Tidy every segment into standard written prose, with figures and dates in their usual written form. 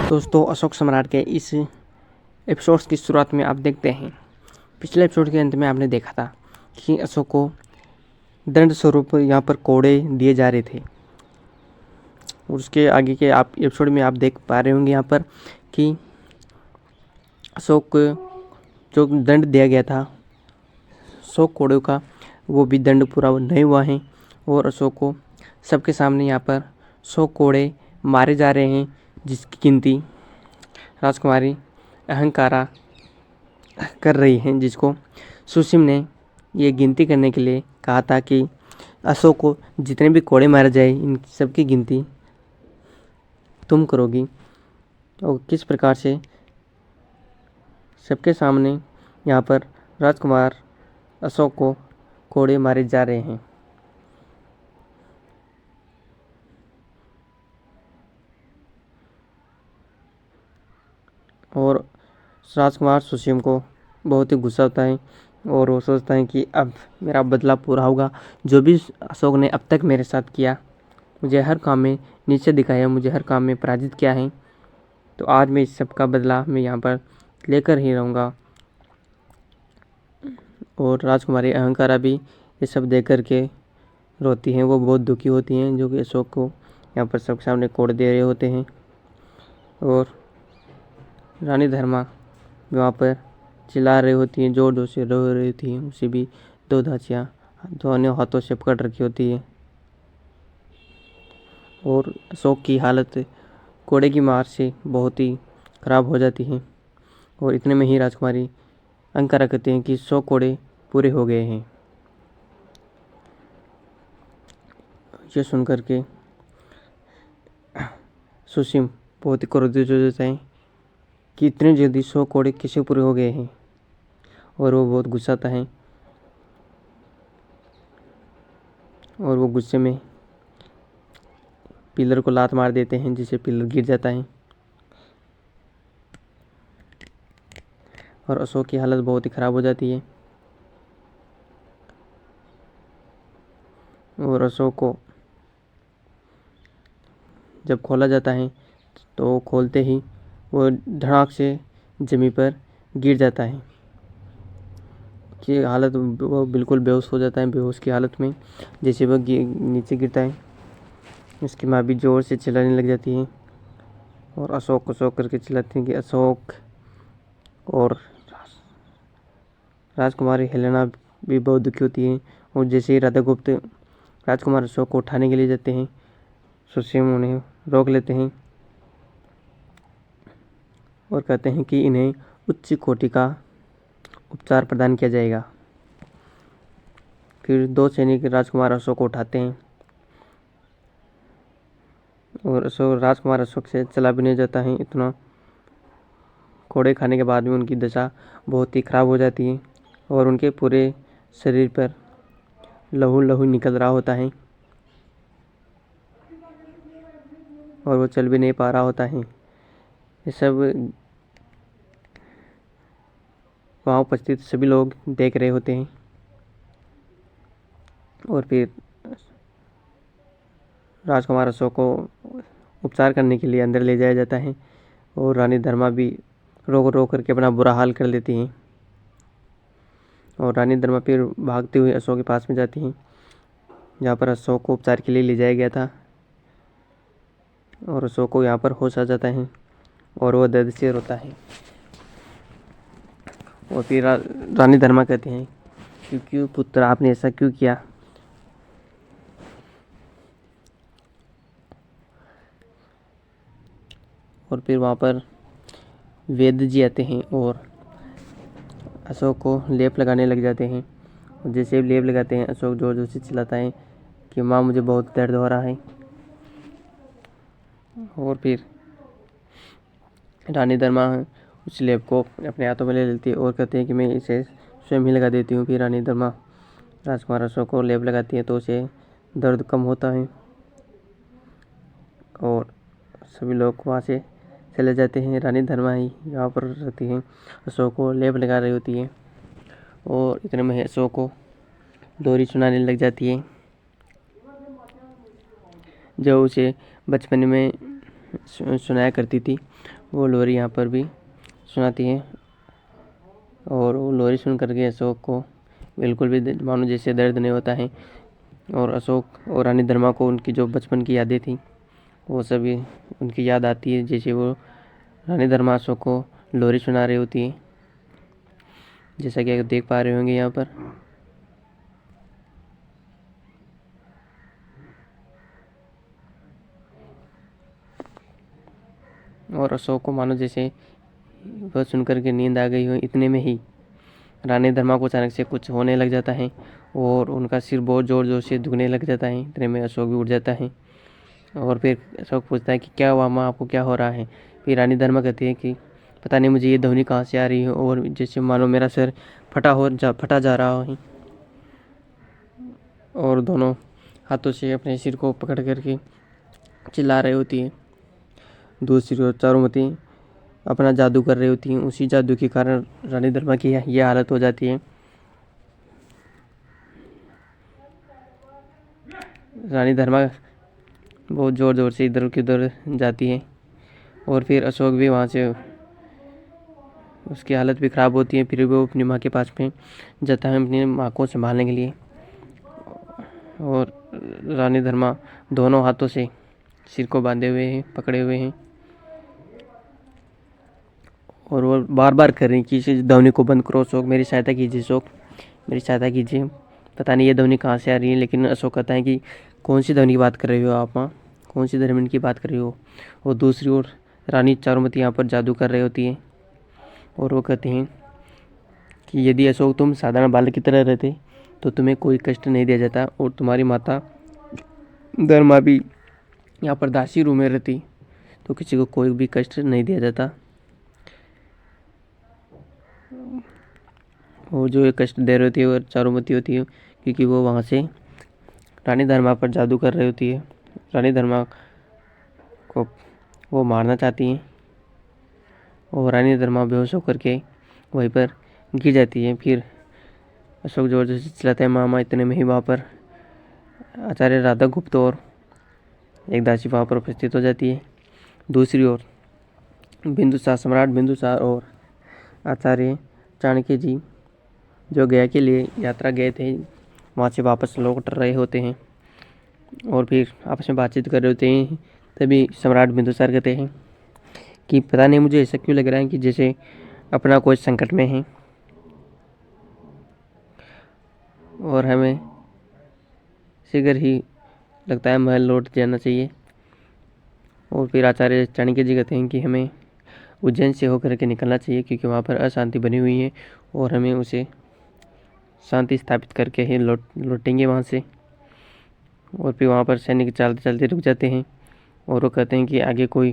दोस्तों, अशोक सम्राट के इस एपिसोड्स की शुरुआत में आप देखते हैं, पिछले एपिसोड के अंत में आपने देखा था कि अशोक को दंड स्वरूप यहाँ पर कोड़े दिए जा रहे थे। उसके आगे के आप एपिसोड में आप देख पा रहे होंगे यहाँ पर कि अशोक को जो दंड दिया गया था 100 कोड़ों का, वो भी दंड पूरा नहीं हुआ है और अशोक को सबके सामने यहाँ पर 100 कोड़े मारे जा रहे हैं, जिसकी गिनती राजकुमारी अहंकारा कर रही हैं, जिसको सुसीम ने ये गिनती करने के लिए कहा था कि अशोक को जितने भी कोड़े मारे जाए इन सबकी गिनती तुम करोगी। और किस प्रकार से सबके सामने यहाँ पर राजकुमार अशोक को कोड़े मारे जा रहे हैं। और राजकुमार सुसीम को बहुत ही गुस्सा होता है और वो सोचता है कि अब मेरा बदला पूरा होगा। जो भी अशोक ने अब तक मेरे साथ किया, मुझे हर काम में नीचे दिखाया, मुझे हर काम में पराजित किया है, तो आज मैं इस सब का बदला मैं यहाँ पर लेकर ही रहूँगा। और राजकुमारी अहंकारा भी ये सब देख कर के रोती हैं। वो बहुत दुखी होती हैं, जो कि अशोक को यहाँ पर सबके सामने कोड़ दे रहे होते हैं। और रानी धर्मा वहाँ पर चिल्ला रही होती हैं, जोर जोर से रो रही थी। उसे भी 2 धाचियाँ दोनों हाथों से पकड़ रखी होती है और अशोक की हालत कोड़े की मार से बहुत ही ख़राब हो जाती है। और इतने में ही राजकुमारी अहंकारा कहते हैं कि 100 कोड़े पूरे हो गए हैं। ये सुनकर के सुसीम बहुत ही क्रोधित हो जाता है कि इतने जल्दी 100 कोड़े कैसे पूरे हो गए हैं, और वो बहुत गुस्साता है। और वो गुस्से में पिलर को लात मार देते हैं, जिससे पिलर गिर जाता है और अशोक की हालत बहुत ही ख़राब हो जाती है। और अशोक को जब खोला जाता है तो खोलते ही वो धड़ाक से ज़मीन पर गिर जाता है कि हालत वो बिल्कुल बेहोश हो जाता है। बेहोश की हालत में जैसे वह नीचे गिरता है, उसकी माँ भी ज़ोर से चिल्लाने लग जाती है और अशोक अशोक करके चिल्लाती है कि अशोक। और राजकुमारी हेलेना भी बहुत दुखी होती है। और जैसे ही राधा गुप्त राजकुमार अशोक को उठाने के लिए जाते हैं, सुसीम उन्हें रोक लेते हैं और कहते हैं कि इन्हें उच्च कोटि का उपचार प्रदान किया जाएगा। फिर 2 सैनिक राजकुमार अशोक को उठाते हैं और राजकुमार अशोक से चला भी नहीं जाता है। इतना कोड़े खाने के बाद भी उनकी दशा बहुत ही ख़राब हो जाती है और उनके पूरे शरीर पर लहू लहू निकल रहा होता है और वो चल भी नहीं पा रहा होता है। ये सब वहाँ उपस्थित सभी लोग देख रहे होते हैं। और फिर राजकुमार अशोक को उपचार करने के लिए अंदर ले जाया जाता है और रानी धर्मा भी रो रो करके अपना बुरा हाल कर लेती हैं। और रानी धर्मा फिर भागते हुए अशोक के पास में जाती हैं, जहाँ पर अशोक को उपचार के लिए ले जाया गया था। और अशोक को यहाँ पर होश आ जाता है और वो दर्द से रोता है। और फिर रानी धर्मा कहते हैं कि क्यों पुत्र, आपने ऐसा क्यों किया। और फिर वहाँ पर वैद्य जी आते हैं और अशोक को लेप लगाने लग जाते हैं। और जैसे लेप लगाते हैं, अशोक जोर जोर से चिल्लाता है कि माँ, मुझे बहुत दर्द हो रहा है। और फिर रानी धर्मा उस लेप को अपने हाथों में ले लेती है और कहते हैं कि मैं इसे स्वयं ही लगा देती हूँ। फिर रानी धर्मा राजकुमार अशोक को लेप लगाती है तो उसे दर्द कम होता है और सभी लोग वहाँ से चले जाते हैं। रानी धर्मा ही यहाँ पर रहती हैं, अशोक को लेप लगा रही होती है। और इतने में अशोक को लोरी सुनाने लग जाती है, जो उसे बचपन में सुनाया करती थी। वो लोरी यहाँ पर भी सुनाती है। और वो लोरी सुन करके अशोक को बिल्कुल भी मानो जैसे दर्द नहीं होता है। और अशोक और रानी धर्मा को उनकी जो बचपन की यादें थी वो सभी उनकी याद आती है, जैसे वो रानी धर्मा अशोक को लोरी सुना रही होती है, जैसा कि आप देख पा रहे होंगे यहाँ पर। और अशोक को मानो जैसे वह सुनकर के नींद आ गई हो। इतने में ही रानी धर्मा को अचानक से कुछ होने लग जाता है और उनका सिर बहुत ज़ोर ज़ोर से दुखने लग जाता है। इतने में अशोक भी उठ जाता है और फिर अशोक पूछता है कि क्या हुआ माँ, आपको क्या हो रहा है। फिर रानी धर्मा कहती है कि पता नहीं मुझे ये ध्वनि कहाँ से आ रही है और जैसे मानो मेरा सिर फटा जा रहा है। और दोनों हाथों से अपने सिर को पकड़ करके चिल्ला रही होती है। दूसरी ओर चारुमती अपना जादू कर रही होती हैं। उसी जादू के कारण रानी धर्मा की यह हालत हो जाती है। रानी धर्मा बहुत ज़ोर ज़ोर से इधर उधर जाती है और फिर अशोक भी वहाँ से, उसकी हालत भी ख़राब होती है। फिर वो अपनी माँ के पास में जाता है अपनी माँ को संभालने के लिए। और रानी धर्मा दोनों हाथों से सिर को बांधे हुए हैं, पकड़े हुए हैं और वो बार बार कर रही कि इस ध्वनि को बंद करो अशोक, मेरी सहायता कीजिए अशोक, मेरी सहायता कीजिए। पता नहीं ये ध्वनि कहाँ से आ रही है, लेकिन अशोक कहता है कि कौन सी ध्वनि की बात कर रही हो आप माँ, कौन सी ध्वनि की बात कर रही हो। और दूसरी ओर रानी चारुमती यहाँ पर जादू कर रही होती है और वो कहते हैं कि यदि अशोक तुम साधारण बालक की तरह रहते तो तुम्हें कोई कष्ट नहीं दिया जाता और तुम्हारी माता धर्मा भी यहाँ पर दासी रूम में रहती तो किसी को कोई भी कष्ट नहीं दिया जाता। वो जो ये कष्ट दे रही होती है वो चारुमती होती है, क्योंकि वो वहाँ से रानी धर्मा पर जादू कर रही होती है। रानी धर्मा को वो मारना चाहती हैं और रानी धर्मा बेहोश होकर के वहीं पर गिर जाती है। फिर अशोक जोर जोर से चिल्लाता है मामा। इतने में ही वहाँ पर आचार्य राधा गुप्त और एक दासी वहाँ पर उपस्थित हो जाती है। दूसरी ओर बिंदुसार, सम्राट बिंदुसार और आचार्य चाणक्य जी जो गया के लिए यात्रा गए थे वहाँ से वापस लौट रहे होते हैं और फिर आपस में बातचीत कर रहे होते हैं। तभी सम्राट बिंदुसार कहते हैं कि पता नहीं मुझे ऐसा क्यों लग रहा है कि जैसे अपना कोई संकट में है और हमें शीघ्र ही लगता है महल लौट जाना चाहिए। और फिर आचार्य चाणक्य जी कहते हैं कि हमें उज्जैन से होकर के निकलना चाहिए, क्योंकि वहाँ पर अशांति बनी हुई है और हमें उसे शांति स्थापित करके ही लौटेंगे वहाँ से। और फिर वहाँ पर सैनिक चलते चलते रुक जाते हैं और वो कहते हैं कि आगे कोई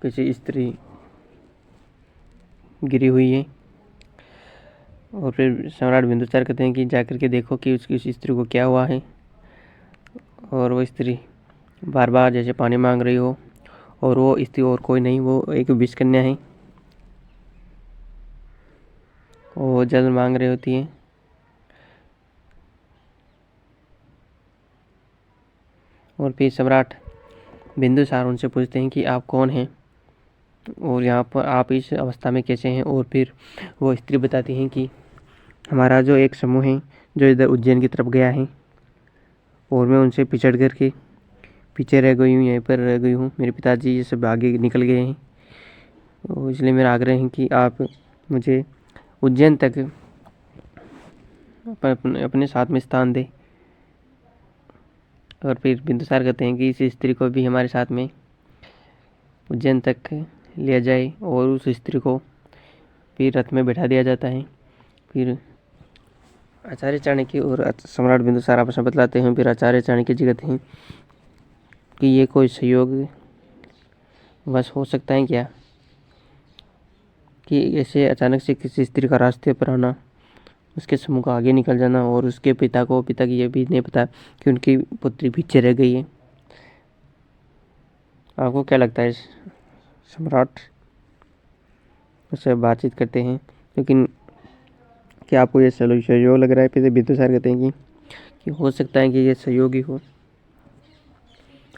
किसी स्त्री गिरी हुई है। और फिर सम्राट बिंदुसार कहते हैं कि जाकर के देखो कि उस स्त्री को क्या हुआ है। और वो स्त्री बार बार जैसे पानी मांग रही हो और वो स्त्री और कोई नहीं, वो एक विष कन्या है। वो जल मांग रही होती है। और फिर सम्राट बिंदुसार उनसे पूछते हैं कि आप कौन हैं और यहाँ पर आप इस अवस्था में कैसे हैं। और फिर वो स्त्री बताती हैं कि हमारा जो एक समूह है जो इधर उज्जैन की तरफ गया है और मैं उनसे पिछड़ कर के पीछे रह गई हूँ, यहीं पर रह गई हूँ। मेरे पिताजी ये सब आगे निकल गए हैं और इसलिए मेरा आग्रह है कि आप मुझे उज्जैन तक अपने साथ में स्थान दें। और फिर बिंदुसार कहते हैं कि इस स्त्री को भी हमारे साथ में उज्जैन तक लिया जाए और उस स्त्री को फिर रथ में बैठा दिया जाता है। फिर आचार्य चाणक्य और सम्राट बिंदुसार आपस में बतलाते हैं। फिर आचार्य चाणक्य जी कहते हैं कि ये कोई सहयोग बस हो सकता है क्या, कि ऐसे अचानक से किसी स्त्री का रास्ते पर आना, उसके समूह का आगे निकल जाना और उसके पिता की ये भी नहीं पता कि उनकी पुत्री पीछे रह गई है। आपको क्या लगता है? सम्राट उससे बातचीत करते हैं, लेकिन क्या आपको ये सहयोग लग रहा है? फिर बिंदुसार कहते हैं कि हो सकता है कि ये सहयोग ही हो।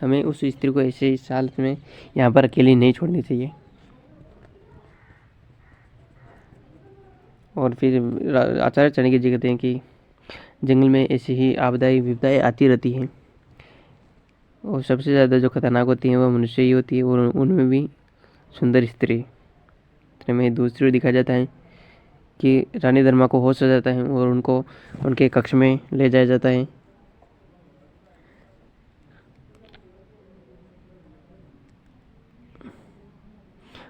हमें उस स्त्री को ऐसे इस हालत में यहाँ पर अकेली नहीं छोड़नी चाहिए। और फिर आचार्य चाणक्य जी कहते हैं कि जंगल में ऐसी ही आपदाएं विपदाएं आती रहती हैं, और सबसे ज़्यादा जो खतरनाक होती हैं वह मनुष्य ही होती है, और उनमें भी सुंदर स्त्री। में दूसरी ओर दिखाया जाता है कि रानी धर्मा को होश हो जाता है और उनको उनके कक्ष में ले जाया जाता है।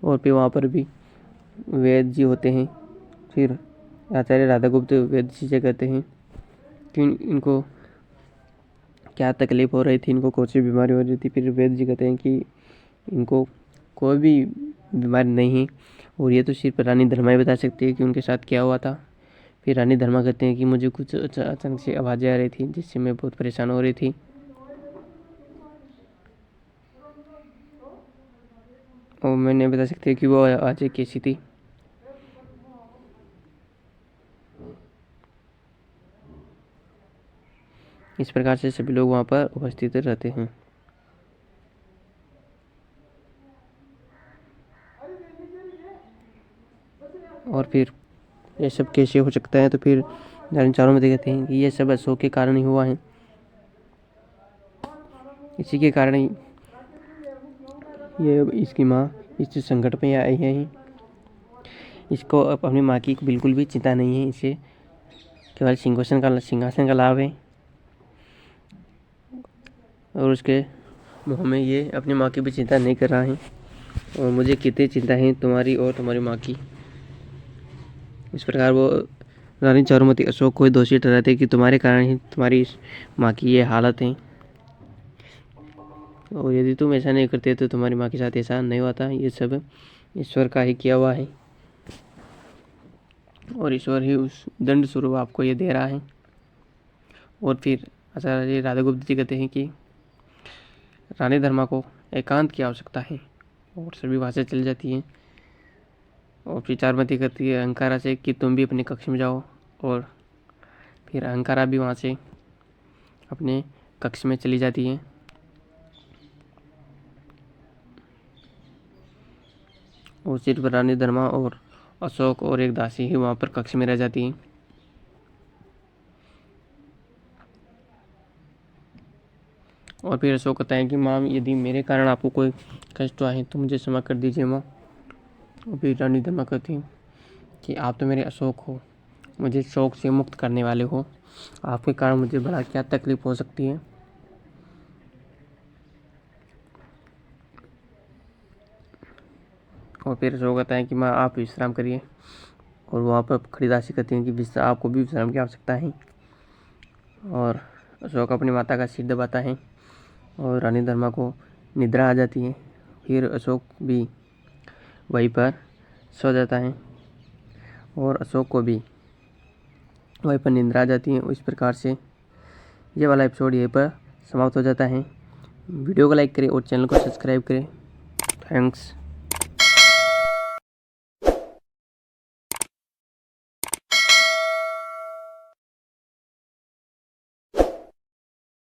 और फिर वहाँ पर भी वेद जी होते हैं। फिर आचार्य राधागुप्त वेद जी से कहते हैं कि इनको क्या तकलीफ हो रही थी, इनको कौन सी बीमारी हो रही थी। फिर वेद जी कहते हैं कि इनको कोई भी बीमारी नहीं है, और ये तो सिर्फ रानी धर्मा ही बता सकती है कि उनके साथ क्या हुआ था। फिर रानी धर्मा कहते हैं कि मुझे कुछ अचानक से आवाज़ें आ रही थी जिससे मैं बहुत परेशान हो रही थी, और मैं नहीं बता सकती कि वो आवाज़ें कैसी थी। इस प्रकार से सभी लोग वहाँ पर उपस्थित रहते हैं। और फिर ये सब कैसे हो सकता है, तो फिर रानी चारुमती कहते हैं कि ये सब अशोक के कारण ही हुआ है। इसी के कारण ही ये इसकी माँ इस संकट में आई है। इसको अपनी माँ की बिल्कुल भी चिंता नहीं है, इसे केवल सिंहासन का लाभ है, और उसके मुँह में ये अपनी माँ की भी चिंता नहीं कर रहा है। और मुझे कितनी चिंता है तुम्हारी और तुम्हारी माँ की। इस प्रकार वो रानी चारुमती अशोक को दोषी ठहराते कि तुम्हारे कारण ही तुम्हारी माँ की ये हालत है, और यदि तुम ऐसा नहीं करते तो तुम्हारी माँ के साथ ऐसा नहीं होता। ये सब ईश्वर का ही किया हुआ है, और ईश्वर ही उस दंड स्वरूप आपको ये दे रहा है। और फिर आचार्य राधागुप्त जी कहते हैं कि रानी धर्मा को एकांत की आवश्यकता है, और सभी वहाँ से चली जाती हैं। और फिर चारुमती कहती है अहंकारा से कि तुम भी अपने कक्ष में जाओ, और फिर अहंकारा भी वहाँ से अपने कक्ष में चली जाती है। और सिर्फ रानी धर्मा और अशोक और एक दासी ही वहाँ पर कक्ष में रह जाती हैं। और फिर अशोक कहता है कि माँ, यदि मेरे कारण आपको कोई कष्ट हुआ है तो मुझे क्षमा कर दीजिए माँ। और फिर रानी धर्मा कहती है कि आप तो मेरे अशोक हो, मुझे शोक से मुक्त करने वाले हो, आपके कारण मुझे बड़ा क्या तकलीफ हो सकती है। और फिर अशोक कहता है कि माँ आप विश्राम करिए, और वहाँ पर खड़ी दासी कहती हैं कि आपको भी विश्राम की आवश्यकता है। और अशोक अपनी माता का सिर दबाता है, और रानी धर्मा को निद्रा आ जाती है। फिर अशोक भी वहीं पर सो जाता है, और अशोक को भी वहीं पर निद्रा आ जाती है। इस प्रकार से ये वाला एपिसोड यहीं पर समाप्त हो जाता है। वीडियो को लाइक करें और चैनल को सब्सक्राइब करें। थैंक्स।